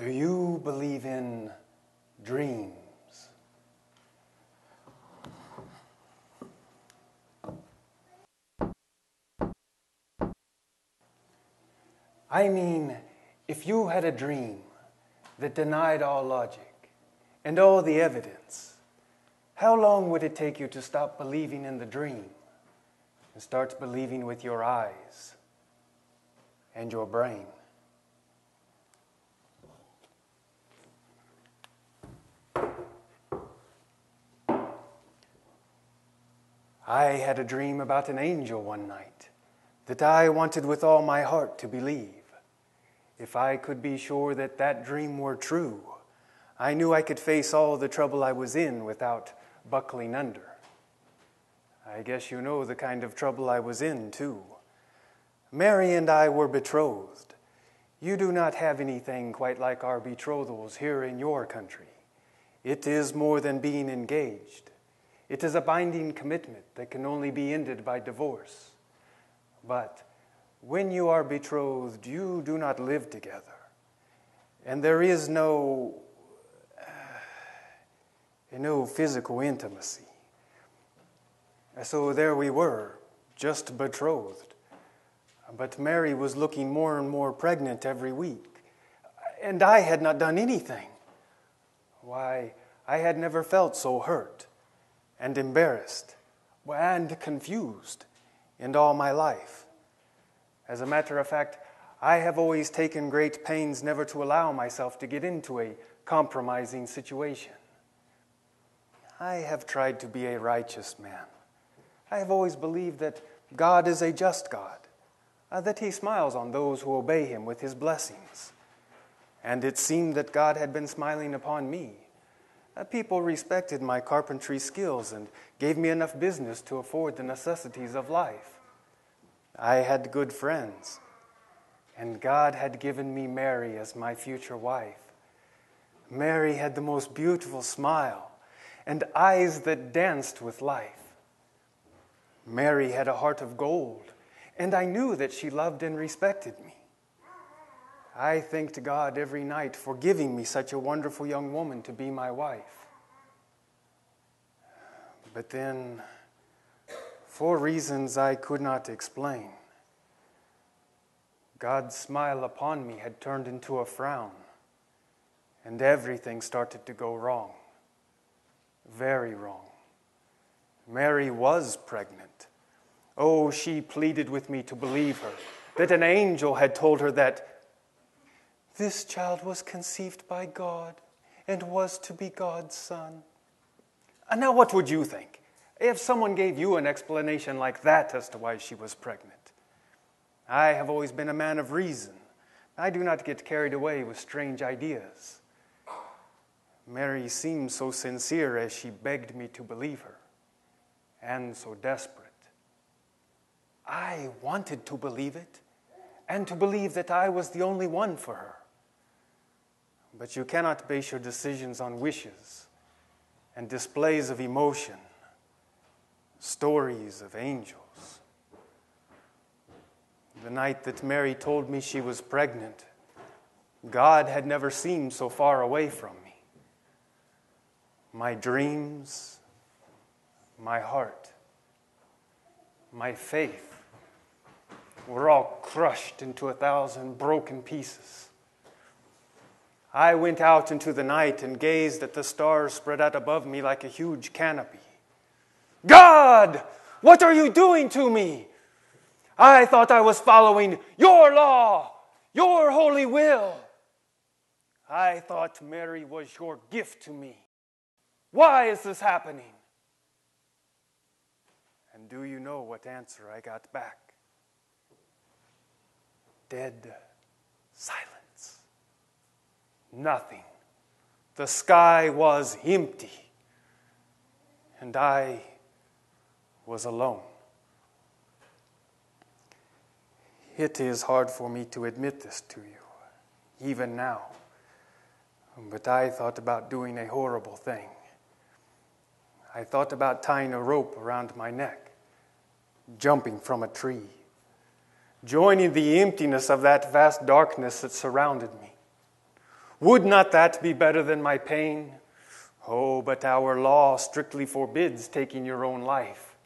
Do you believe in dreams? I mean, if you had a dream that denied all logic and all the evidence, how long would it take you to stop believing in the dream and start believing with your eyes and your brain? I had a dream about an angel one night that I wanted with all my heart to believe. If I could be sure that that dream were true, I knew I could face all the trouble I was in without buckling under. I guess you know the kind of trouble I was in, too. Mary and I were betrothed. You do not have anything quite like our betrothals here in your country. It is more than being engaged. It is a binding commitment that can only be ended by divorce. But when you are betrothed, you do not live together. And there is no physical intimacy. So there we were, just betrothed. But Mary was looking more and more pregnant every week. And I had not done anything. Why, I had never felt so hurt and embarrassed and confused in all my life. As a matter of fact, I have always taken great pains never to allow myself to get into a compromising situation. I have tried to be a righteous man. I have always believed that God is a just God, that He smiles on those who obey Him with His blessings. And it seemed that God had been smiling upon me. People respected my carpentry skills and gave me enough business to afford the necessities of life. I had good friends, and God had given me Mary as my future wife. Mary had the most beautiful smile and eyes that danced with life. Mary had a heart of gold, and I knew that she loved and respected me. I thanked God every night for giving me such a wonderful young woman to be my wife. But then, for reasons I could not explain, God's smile upon me had turned into a frown, and everything started to go wrong. Very wrong. Mary was pregnant. Oh, she pleaded with me to believe her, that an angel had told her that this child was conceived by God and was to be God's son. And now what would you think if someone gave you an explanation like that as to why she was pregnant? I have always been a man of reason. I do not get carried away with strange ideas. Mary seemed so sincere as she begged me to believe her, and so desperate. I wanted to believe it, and to believe that I was the only one for her. But you cannot base your decisions on wishes and displays of emotion, stories of angels. The night that Mary told me she was pregnant, God had never seemed so far away from me. My dreams, my heart, my faith were all crushed into 1,000 broken pieces. I went out into the night and gazed at the stars spread out above me like a huge canopy. God, what are you doing to me? I thought I was following your law, your holy will. I thought Mary was your gift to me. Why is this happening? And do you know what answer I got back? Dead silence. Nothing. The sky was empty, and I was alone. It is hard for me to admit this to you, even now, but I thought about doing a horrible thing. I thought about tying a rope around my neck, jumping from a tree, joining the emptiness of that vast darkness that surrounded me, Would not that be better than my pain? Oh, but our law strictly forbids taking your own life.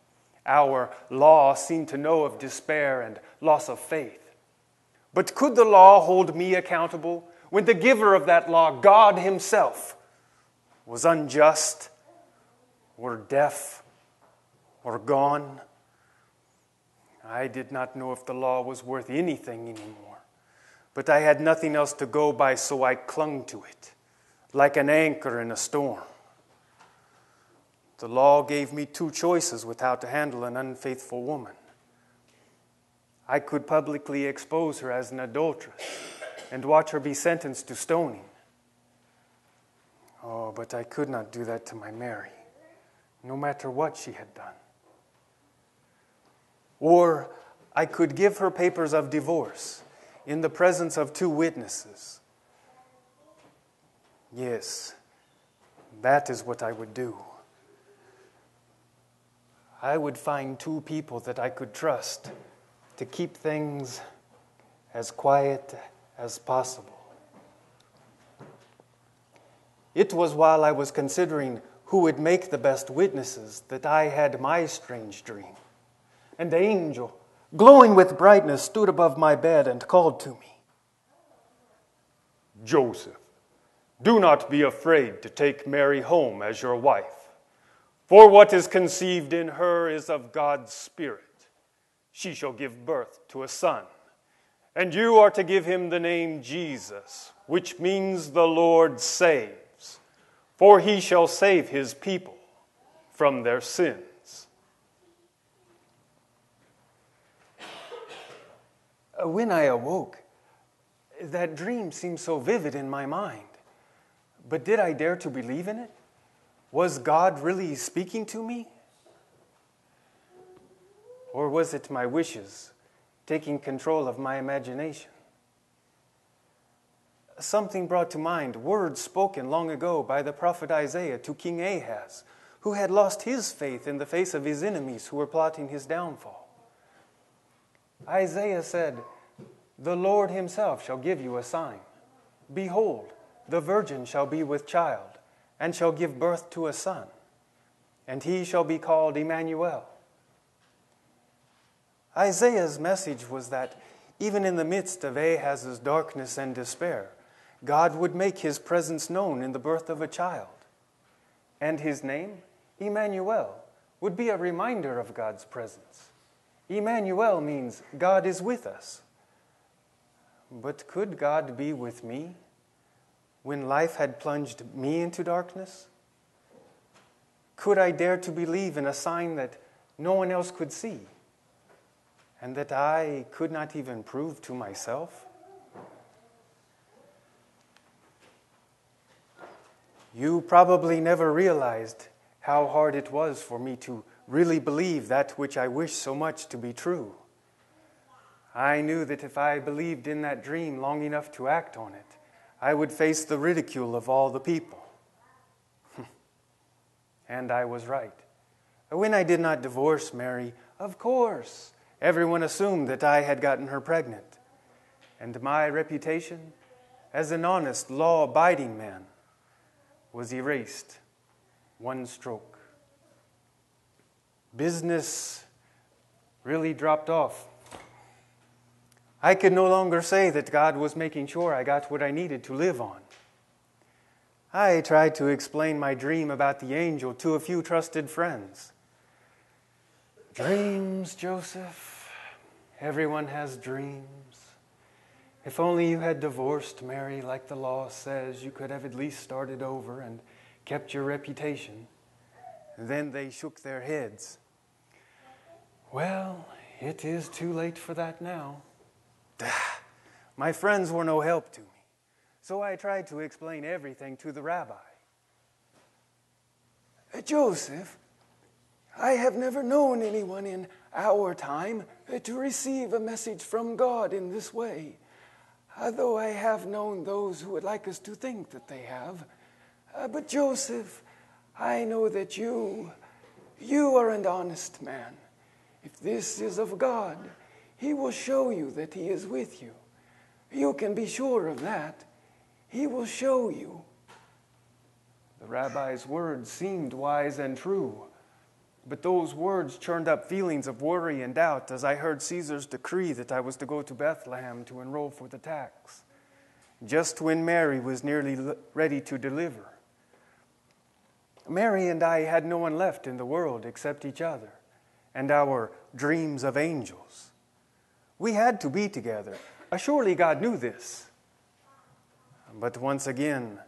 Our law seemed to know of despair and loss of faith. But could the law hold me accountable when the giver of that law, God himself, was unjust or deaf or gone? I did not know if the law was worth anything anymore, but I had nothing else to go by, so I clung to it like an anchor in a storm. The law gave me two choices with how to handle an unfaithful woman. I could publicly expose her as an adulteress and watch her be sentenced to stoning. Oh, but I could not do that to my Mary, no matter what she had done. Or I could give her papers of divorce in the presence of two witnesses. Yes, that is what I would do. I would find two people that I could trust to keep things as quiet as possible. It was while I was considering who would make the best witnesses that I had my strange dream. An angel, glowing with brightness, stood above my bed and called to me. Joseph, do not be afraid to take Mary home as your wife, for what is conceived in her is of God's Spirit. She shall give birth to a son, and you are to give him the name Jesus, which means the Lord saves, for he shall save his people from their sins. When I awoke, that dream seemed so vivid in my mind. But did I dare to believe in it? Was God really speaking to me? Or was it my wishes taking control of my imagination? Something brought to mind words spoken long ago by the prophet Isaiah to King Ahaz, who had lost his faith in the face of his enemies who were plotting his downfall. Isaiah said, "The Lord himself shall give you a sign. Behold, the virgin shall be with child, and shall give birth to a son, and he shall be called Emmanuel." Isaiah's message was that even in the midst of Ahaz's darkness and despair, God would make his presence known in the birth of a child. And his name, Emmanuel, would be a reminder of God's presence. Emmanuel means God is with us. But could God be with me when life had plunged me into darkness? Could I dare to believe in a sign that no one else could see, and that I could not even prove to myself? You probably never realized how hard it was for me to really believe that which I wish so much to be true. I knew that if I believed in that dream long enough to act on it, I would face the ridicule of all the people. And I was right. When I did not divorce Mary, of course, everyone assumed that I had gotten her pregnant. And my reputation as an honest, law-abiding man was erased one stroke. Business really dropped off. I could no longer say that God was making sure I got what I needed to live on. I tried to explain my dream about the angel to a few trusted friends. Dreams, Joseph. Everyone has dreams. If only you had divorced Mary like the law says, you could have at least started over and kept your reputation. Then they shook their heads. Well, it is too late for that now. My friends were no help to me, so I tried to explain everything to the rabbi. Joseph, I have never known anyone in our time to receive a message from God in this way, though I have known those who would like us to think that they have. But Joseph, I know that you are an honest man. If this is of God, He will show you that He is with you. You can be sure of that. He will show you. The rabbi's words seemed wise and true, but those words churned up feelings of worry and doubt as I heard Caesar's decree that I was to go to Bethlehem to enroll for the tax, just when Mary was nearly ready to deliver. Mary and I had no one left in the world except each other and our dreams of angels. We had to be together. Surely God knew this. But once again,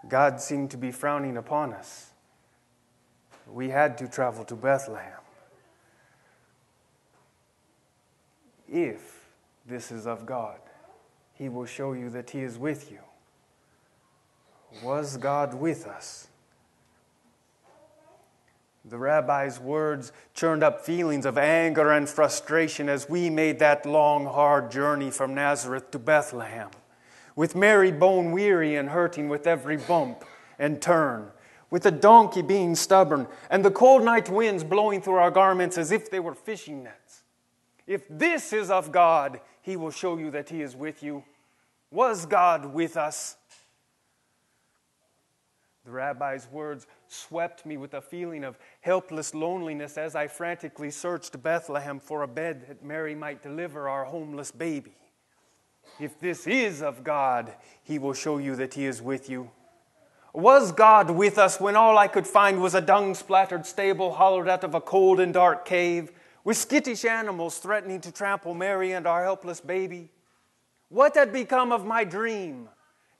God seemed to be frowning upon us. We had to travel to Bethlehem. If this is of God, He will show you that He is with you. Was God with us? The rabbi's words churned up feelings of anger and frustration as we made that long, hard journey from Nazareth to Bethlehem, with Mary bone weary and hurting with every bump and turn, with the donkey being stubborn and the cold night winds blowing through our garments as if they were fishing nets. If this is of God, He will show you that He is with you. Was God with us? The rabbi's words swept me with a feeling of helpless loneliness as I frantically searched Bethlehem for a bed that Mary might deliver our homeless baby. If this is of God, He will show you that He is with you. Was God with us when all I could find was a dung-splattered stable hollowed out of a cold and dark cave, with skittish animals threatening to trample Mary and our helpless baby? What had become of my dream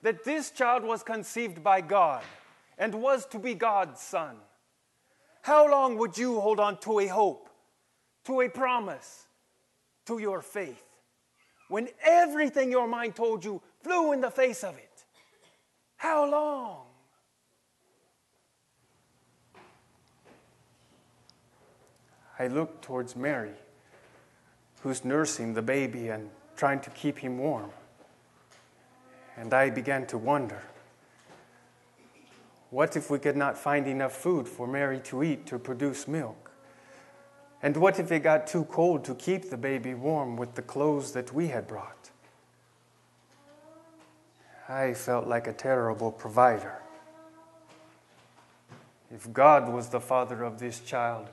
that this child was conceived by God and was to be God's son? How long would you hold on to a hope, to a promise, to your faith, when everything your mind told you flew in the face of it? How long? I looked towards Mary, who's nursing the baby and trying to keep him warm. And I began to wonder, what if we could not find enough food for Mary to eat to produce milk? And what if it got too cold to keep the baby warm with the clothes that we had brought? I felt like a terrible provider. If God was the father of this child,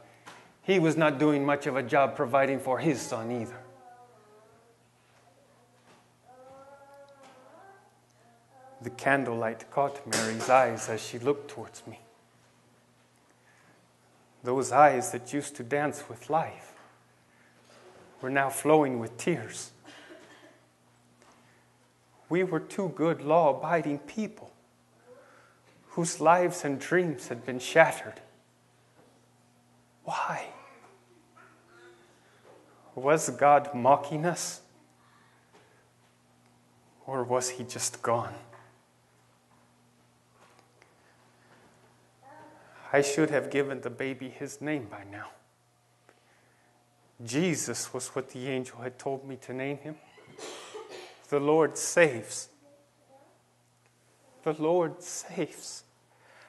He was not doing much of a job providing for His son either. The candlelight caught Mary's eyes as she looked towards me. Those eyes that used to dance with life were now flowing with tears. We were two good, law-abiding people whose lives and dreams had been shattered. Why? Was God mocking us? Or was He just gone? I should have given the baby his name by now. Jesus was what the angel had told me to name him. The Lord saves. The Lord saves.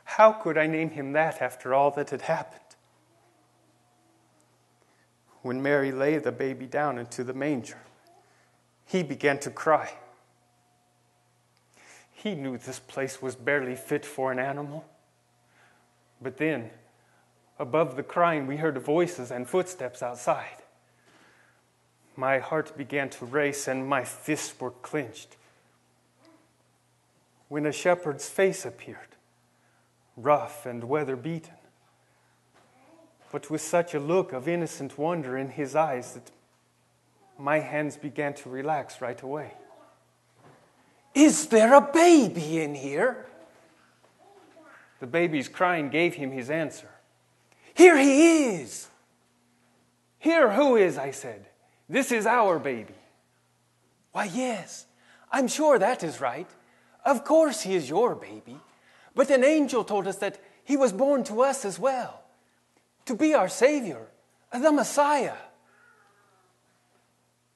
How could I name him that after all that had happened? When Mary laid the baby down into the manger, he began to cry. He knew this place was barely fit for an animal. But then, above the crying, we heard voices and footsteps outside. My heart began to race and my fists were clenched. When a shepherd's face appeared, rough and weather-beaten, but with such a look of innocent wonder in his eyes that my hands began to relax right away. "Is there a baby in here?" The baby's crying gave him his answer. "Here he is." "Here who is?" I said. "This is our baby." "Why, yes, I'm sure that is right. Of course he is your baby. But an angel told us that he was born to us as well, to be our Savior, the Messiah."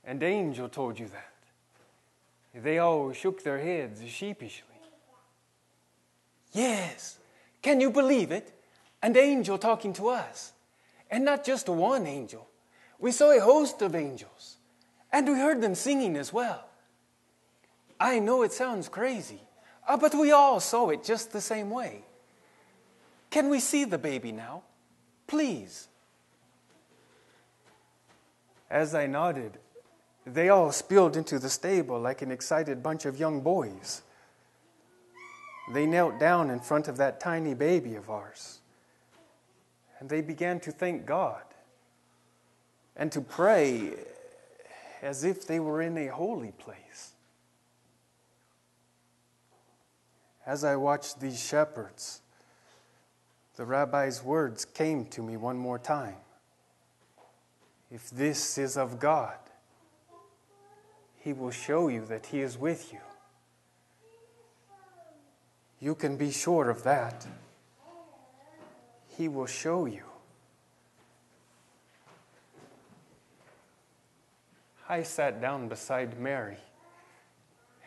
"An angel told you that?" They all shook their heads sheepishly. "Yes. Can you believe it? An angel talking to us. And not just one angel. We saw a host of angels. And we heard them singing as well. I know it sounds crazy, But we all saw it just the same way. Can we see the baby now? Please. As I nodded, they all spilled into the stable like an excited bunch of young boys. They knelt down in front of that tiny baby of ours, and they began to thank God and to pray as if they were in a holy place. As I watched these shepherds, the rabbi's words came to me one more time. If this is of God, He will show you that He is with you. You can be sure of that. He will show you. I sat down beside Mary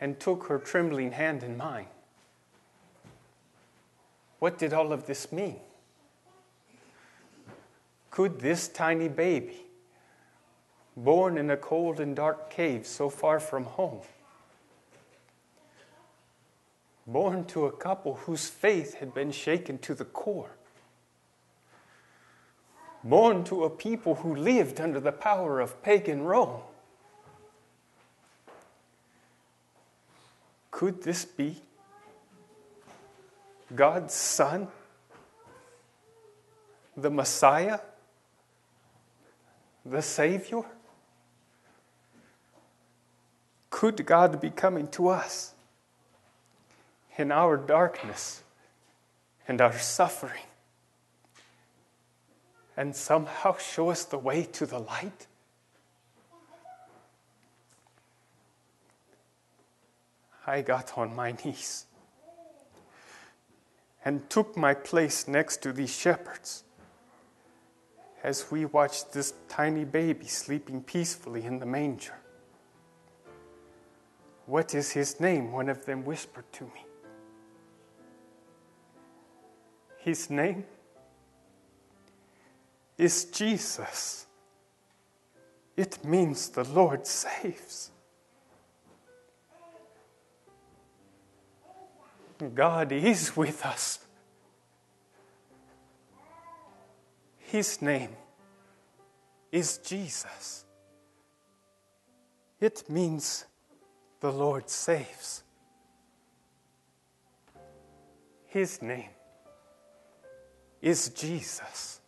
and took her trembling hand in mine. What did all of this mean? Could this tiny baby, born in a cold and dark cave so far from home, born to a couple whose faith had been shaken to the core, born to a people who lived under the power of pagan Rome, could this be God's Son, the Messiah, the Savior? Could God be coming to us in our darkness and our suffering and somehow show us the way to the light? I got on my knees and took my place next to these shepherds as we watched this tiny baby sleeping peacefully in the manger. What is his name? One of them whispered to me. His name is Jesus. It means the Lord saves. God is with us. His name is Jesus. It means the Lord saves. His name is Jesus.